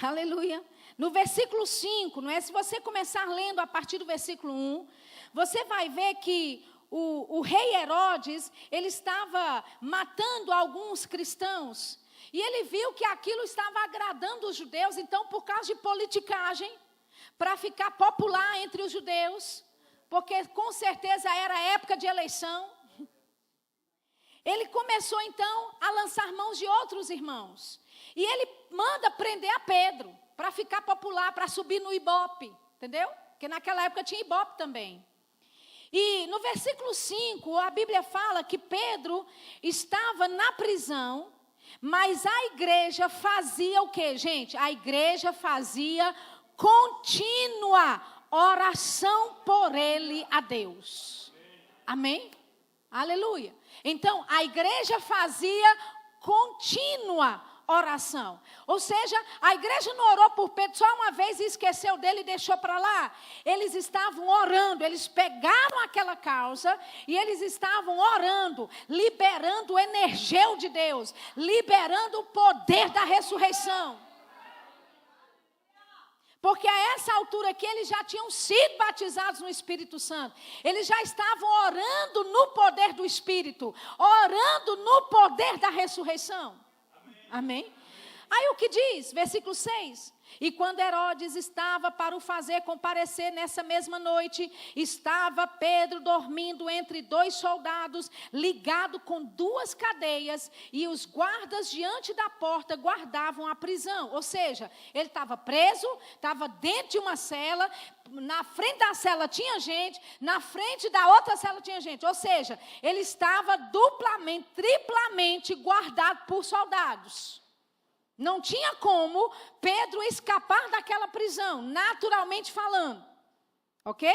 Aleluia. No versículo 5, não é? Se você começar lendo a partir do versículo 1, você vai ver que o rei Herodes, ele estava matando alguns cristãos E ele viu que aquilo estava agradando os judeus, então por causa de politicagem, para ficar popular entre os judeus, porque com certeza era época de eleição, ele começou então a lançar mãos de outros irmãos. E ele manda prender a Pedro, para ficar popular, para subir no Ibope, entendeu? Porque naquela época tinha Ibope também. E no versículo 5, a Bíblia fala que Pedro estava na prisão, mas a igreja fazia o quê, gente? A igreja fazia contínua oração por ele a Deus. Amém? Aleluia. Então, a igreja fazia contínua oração. Ou seja, a igreja não orou por Pedro só uma vez e esqueceu dele e deixou para lá. Eles estavam orando, eles pegaram aquela causa e eles estavam orando, liberando o energeu de Deus, liberando o poder da ressurreição. Porque a essa altura aqui eles já tinham sido batizados no Espírito Santo. Eles já estavam orando no poder do Espírito, orando no poder da ressurreição. Amém? Aí o que diz? Versículo 6. E quando Herodes estava para o fazer comparecer nessa mesma noite, estava Pedro dormindo entre 2 soldados, ligado com 2 cadeias, e os guardas diante da porta guardavam a prisão. Ou seja, ele estava preso, estava dentro de uma cela, na frente da cela tinha gente, na frente da outra cela tinha gente. Ou seja, ele estava duplamente, triplamente guardado por soldados. Não tinha como Pedro escapar daquela prisão, naturalmente falando. Ok?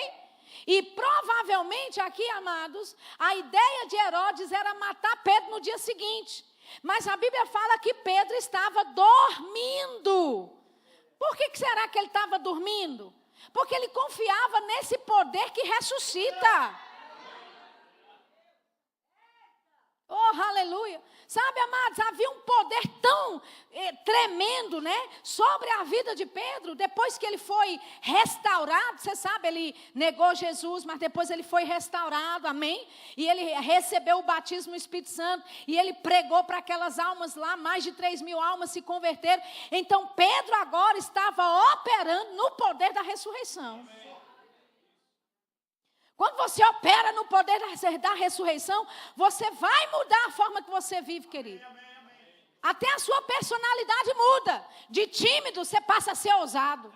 E provavelmente aqui, amados, a ideia de Herodes era matar Pedro no dia seguinte. Mas a Bíblia fala que Pedro estava dormindo. Por que será que ele estava dormindo? Porque ele confiava nesse poder que ressuscita. Oh, aleluia. Sabe, amados, havia um poder tão tremendo, né, sobre a vida de Pedro. Depois que ele foi restaurado, você sabe, ele negou Jesus, mas depois ele foi restaurado, amém? E ele recebeu o batismo no Espírito Santo, e ele pregou para aquelas almas lá, mais de 3.000 almas se converteram. Então, Pedro agora estava operando no poder da ressurreição. Quando você opera no poder da ressurreição, você vai mudar a forma que você vive, querido. Até a sua personalidade muda. De tímido, você passa a ser ousado.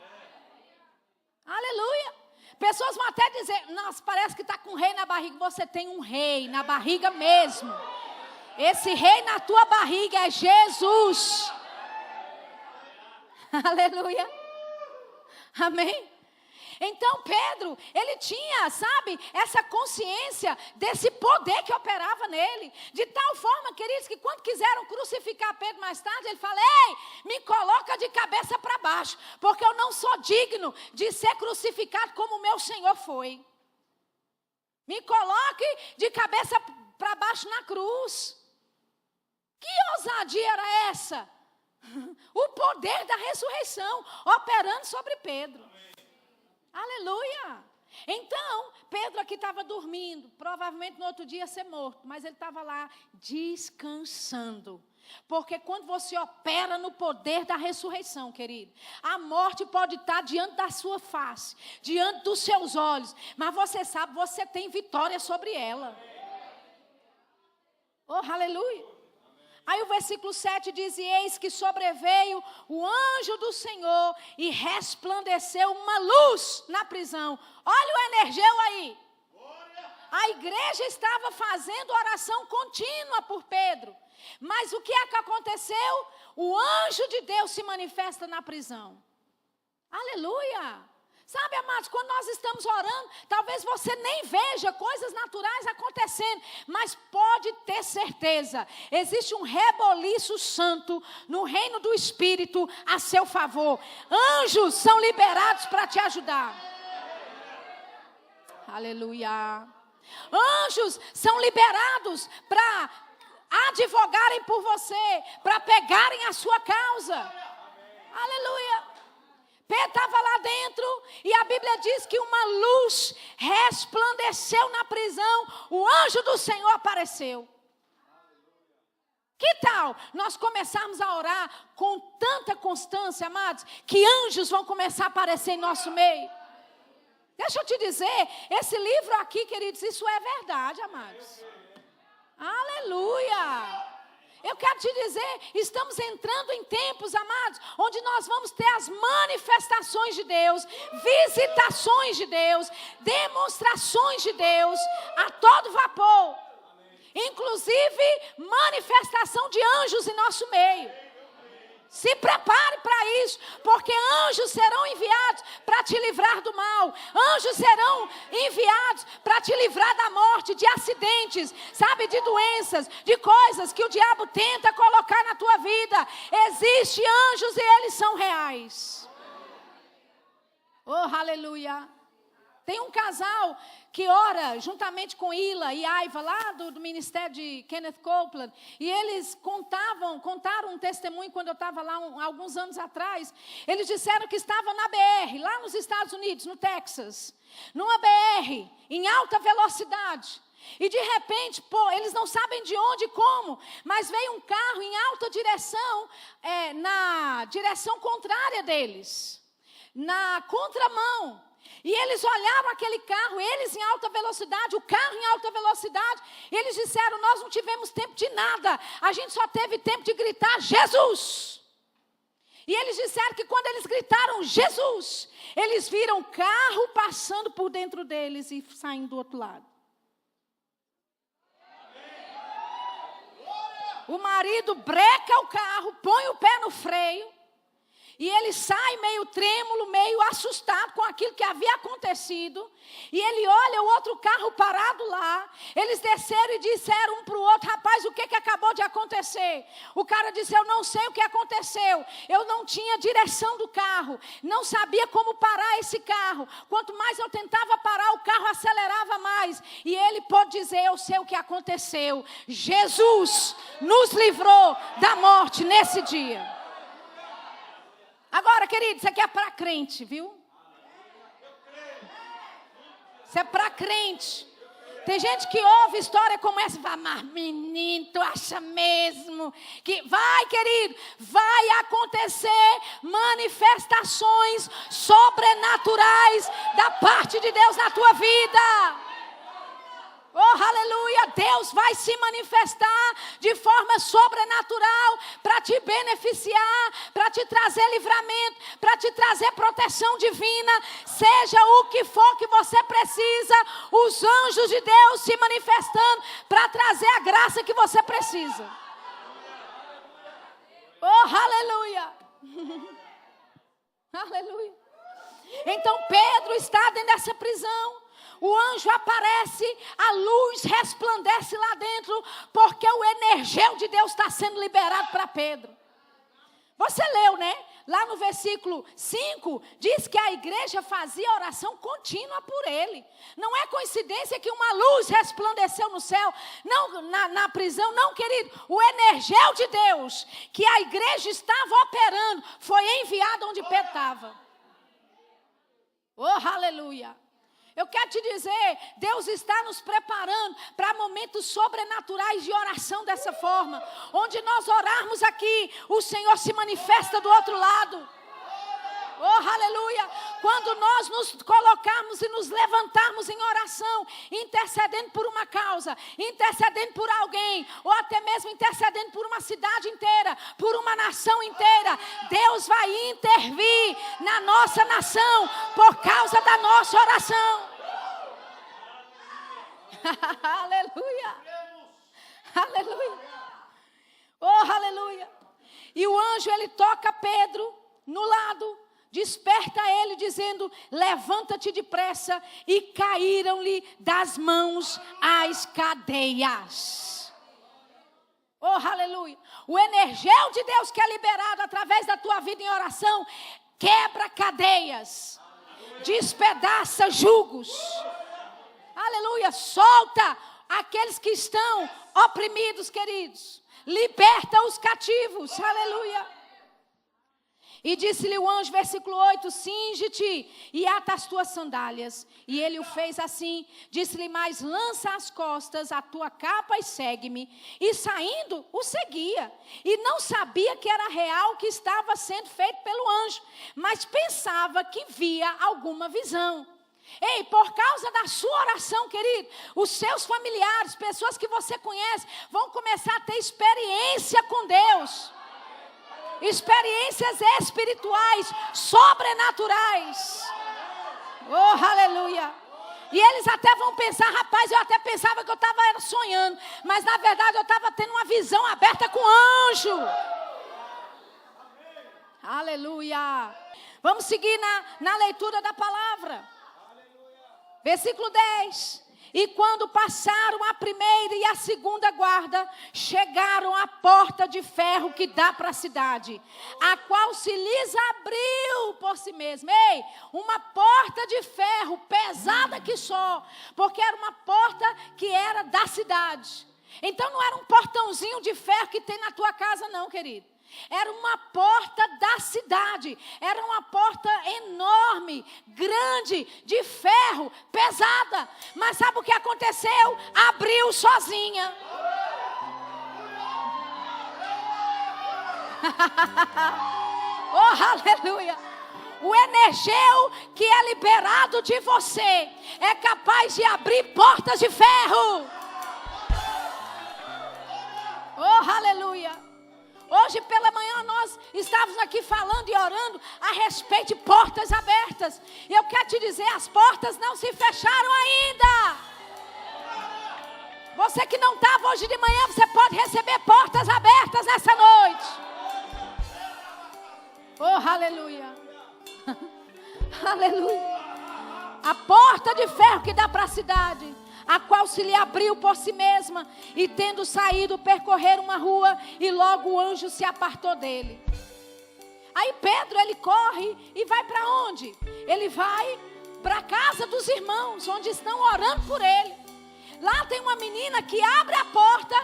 Aleluia. Pessoas vão até dizer, nossa, parece que está com um rei na barriga. Você tem um rei na barriga mesmo. Esse rei na tua barriga é Jesus. Aleluia. Amém. Então Pedro, ele tinha, sabe, essa consciência desse poder que operava nele. De tal forma, queridos, que quando quiseram crucificar Pedro mais tarde, ele fala, ei, me coloca de cabeça para baixo, porque eu não sou digno de ser crucificado como o meu Senhor foi. Me coloque de cabeça para baixo na cruz. Que ousadia era essa? O poder da ressurreição operando sobre Pedro. Aleluia! Então, Pedro aqui estava dormindo, provavelmente no outro dia ia ser morto, mas ele estava lá descansando. Porque quando você opera no poder da ressurreição, querido, a morte pode estar diante da sua face, diante dos seus olhos, mas você sabe, você tem vitória sobre ela. Oh, aleluia! Aí o versículo 7 diz, e eis que sobreveio o anjo do Senhor e resplandeceu uma luz na prisão. Olha o energeu aí. A igreja estava fazendo oração contínua por Pedro. Mas o que é que aconteceu? O anjo de Deus se manifesta na prisão. Aleluia! Sabe, amados, quando nós estamos orando, talvez você nem veja coisas naturais acontecendo, mas pode ter certeza, existe um reboliço santo no reino do Espírito a seu favor. Anjos são liberados para te ajudar. Aleluia. Anjos são liberados para advogarem por você, para pegarem a sua causa. Aleluia. Pedro estava lá dentro e a Bíblia diz que uma luz resplandeceu na prisão. O anjo do Senhor apareceu. Que tal nós começarmos a orar com tanta constância, amados, que anjos vão começar a aparecer em nosso meio? Deixa eu te dizer, esse livro aqui, queridos, isso é verdade, amados. Aleluia! Eu quero te dizer, estamos entrando em tempos, amados, onde nós vamos ter as manifestações de Deus, visitações de Deus, demonstrações de Deus a todo vapor. Inclusive, manifestação de anjos em nosso meio. Se prepare para isso, porque anjos serão enviados para te livrar do mal. Anjos serão enviados para te livrar da morte, de acidentes, sabe, de doenças, de coisas que o diabo tenta colocar na tua vida. Existem anjos e eles são reais. Oh, aleluia. Tem um casal que ora juntamente com Ila e Aiva, lá do ministério de Kenneth Copeland. E eles contaram um testemunho quando eu estava lá alguns anos atrás. Eles disseram que estavam na BR, lá nos Estados Unidos, no Texas. Numa BR, em alta velocidade. E de repente, eles não sabem de onde e como, mas veio um carro em alta direção, na direção contrária deles. Na contramão. E eles olharam aquele carro, eles em alta velocidade, o carro em alta velocidade. E eles disseram, nós não tivemos tempo de nada. A gente só teve tempo de gritar, Jesus! E eles disseram que quando eles gritaram, Jesus, eles viram o carro passando por dentro deles e saindo do outro lado. O marido breca o carro, põe o pé no freio. E ele sai meio trêmulo, meio assustado com aquilo que havia acontecido. E ele olha o outro carro parado lá. Eles desceram e disseram um para o outro, rapaz, o que acabou de acontecer? O cara disse, eu não sei o que aconteceu. Eu não tinha direção do carro. Não sabia como parar esse carro. Quanto mais eu tentava parar, o carro acelerava mais. E ele pôde dizer, eu sei o que aconteceu. Jesus nos livrou da morte nesse dia. Agora, querido, isso aqui é para crente, viu? Isso é para crente. Tem gente que ouve história como essa e fala, mas menino, tu acha mesmo que... Vai, querido, vai acontecer manifestações sobrenaturais da parte de Deus na tua vida. Oh, aleluia, Deus vai se manifestar de forma sobrenatural para te beneficiar, para te trazer livramento, para te trazer proteção divina. Seja o que for que você precisa, os anjos de Deus se manifestando para trazer a graça que você precisa. Oh, aleluia. Aleluia. Então Pedro está dentro dessa prisão. O anjo aparece, a luz resplandece lá dentro, porque o energéu de Deus está sendo liberado para Pedro. Você leu, né? Lá no versículo 5, diz que a igreja fazia oração contínua por ele. Não é coincidência que uma luz resplandeceu no céu, não, na prisão, não, querido. O energéu de Deus, que a igreja estava operando, foi enviado onde Pedro estava. Oh, aleluia. Eu quero te dizer, Deus está nos preparando para momentos sobrenaturais de oração dessa forma. Onde nós orarmos aqui, o Senhor se manifesta do outro lado. Oh, aleluia. Quando nós nos colocarmos e nos levantarmos em oração, intercedendo por uma causa, intercedendo por alguém, ou até mesmo intercedendo por uma cidade inteira, por uma nação inteira, Deus vai intervir na nossa nação por causa da nossa oração. Aleluia. Aleluia. Oh, aleluia. E o anjo, ele toca Pedro no lado, desperta ele dizendo, levanta-te depressa, e caíram-lhe das mãos as cadeias. Oh, aleluia. O energéu de Deus que é liberado através da tua vida em oração, quebra cadeias, despedaça jugos. Aleluia, solta aqueles que estão oprimidos, queridos. Liberta os cativos, aleluia. E disse-lhe o anjo, versículo 8, cinge-te e ata as tuas sandálias. E ele o fez assim. Disse-lhe mais, lança às costas a tua capa e segue-me. E saindo, o seguia. E não sabia que era real o que estava sendo feito pelo anjo, mas pensava que via alguma visão. Ei, por causa da sua oração, querido, os seus familiares, pessoas que você conhece, vão começar a ter experiência com Deus. Experiências espirituais, sobrenaturais. Oh, aleluia. E eles até vão pensar, rapaz, eu até pensava que eu estava sonhando, mas na verdade eu estava tendo uma visão aberta com anjo. Aleluia. Vamos seguir na leitura da palavra. Versículo 10. E quando passaram a primeira e a segunda guarda, chegaram à porta de ferro que dá para a cidade, a qual se lhes abriu por si mesma. Ei, uma porta de ferro, pesada que só, porque era uma porta que era da cidade. Então não era um portãozinho de ferro que tem na tua casa não, querido. Era uma porta da cidade, era uma porta enorme, grande, de ferro, pesada. Mas sabe o que aconteceu? Abriu sozinha. Oh, aleluia. O energeu que é liberado de você é capaz de abrir portas de ferro. Oh, aleluia. Hoje pela manhã nós estávamos aqui falando e orando a respeito de portas abertas. E eu quero te dizer, as portas não se fecharam ainda. Você que não estava hoje de manhã, você pode receber portas abertas nessa noite. Oh, aleluia. Aleluia. A porta de ferro que dá para a cidade, a qual se lhe abriu por si mesma, e tendo saído, percorrer uma rua, e logo o anjo se apartou dele. Aí Pedro, ele corre e vai para onde? Ele vai para a casa dos irmãos, onde estão orando por ele. Lá tem uma menina que abre a porta,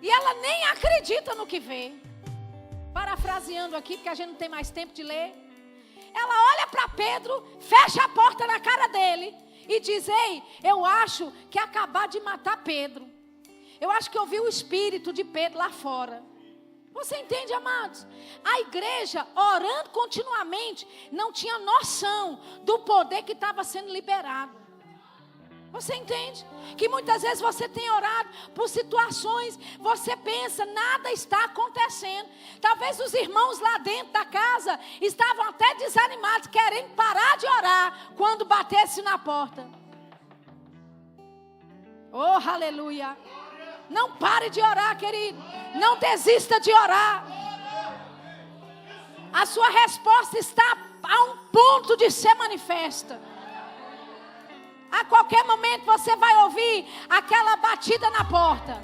e ela nem acredita no que vê. Parafraseando aqui, porque a gente não tem mais tempo de ler. Ela olha para Pedro, fecha a porta na cara dele, e diz, ei, eu acho que acabar de matar Pedro. Eu acho que eu vi o espírito de Pedro lá fora. Você entende, amados? A igreja, orando continuamente, não tinha noção do poder que estava sendo liberado. Você entende? Que muitas vezes você tem orado por situações, você pensa, nada está acontecendo. Talvez os irmãos lá dentro da casa estavam até desanimados, querendo parar de orar quando batesse na porta. Oh, aleluia. Não pare de orar, querido. Não desista de orar. A sua resposta está a um ponto de ser manifesta. A qualquer momento você vai ouvir aquela batida na porta.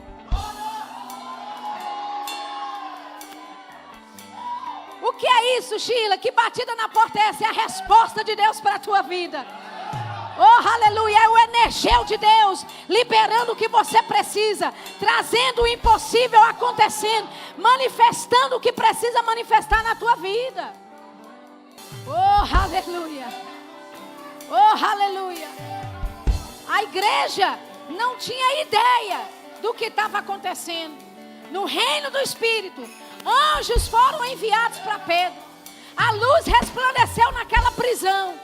O que é isso, Sheila? Que batida na porta é essa? É a resposta de Deus para a tua vida. Oh, aleluia, é o energeu de Deus liberando o que você precisa, trazendo o impossível acontecendo, manifestando o que precisa manifestar na tua vida. Oh, aleluia. Oh, aleluia. A igreja não tinha ideia do que estava acontecendo. No reino do Espírito, anjos foram enviados para Pedro. A luz resplandeceu naquela prisão.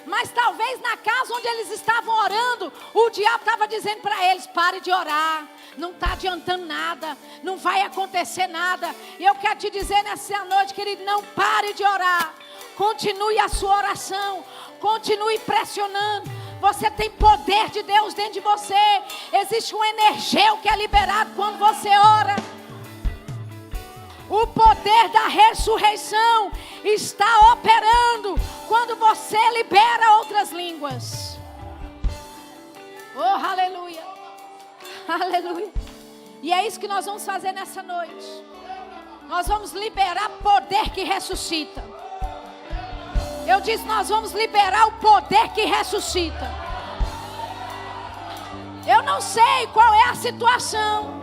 Mas talvez na casa onde eles estavam orando, o diabo estava dizendo para eles, pare de orar, não está adiantando nada, não vai acontecer nada. E eu quero te dizer nessa noite, querido, não pare de orar. Continue a sua oração, continue pressionando. Você tem poder de Deus dentro de você. Existe um energeu que é liberado quando você ora. O poder da ressurreição está operando quando você libera outras línguas. Oh, aleluia. Aleluia. E é isso que nós vamos fazer nessa noite. Nós vamos liberar poder que ressuscita. Eu disse, nós vamos liberar o poder que ressuscita. Eu não sei qual é a situação.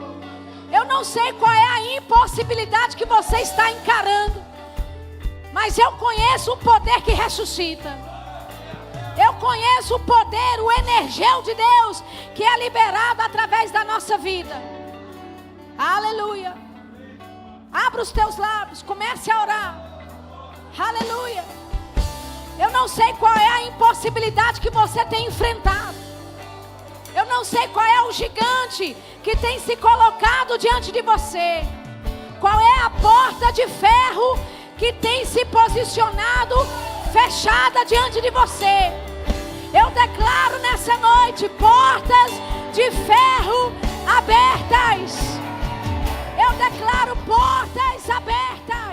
Eu não sei qual é a impossibilidade que você está encarando. Mas eu conheço um poder que ressuscita. Eu conheço o poder, o energeu de Deus que é liberado através da nossa vida. Aleluia. Abra os teus lábios, comece a orar. Aleluia. Eu não sei qual é a impossibilidade que você tem enfrentado. Eu não sei qual é o gigante que tem se colocado diante de você. Qual é a porta de ferro que tem se posicionado fechada diante de você. Eu declaro nessa noite portas de ferro abertas. Eu declaro portas abertas.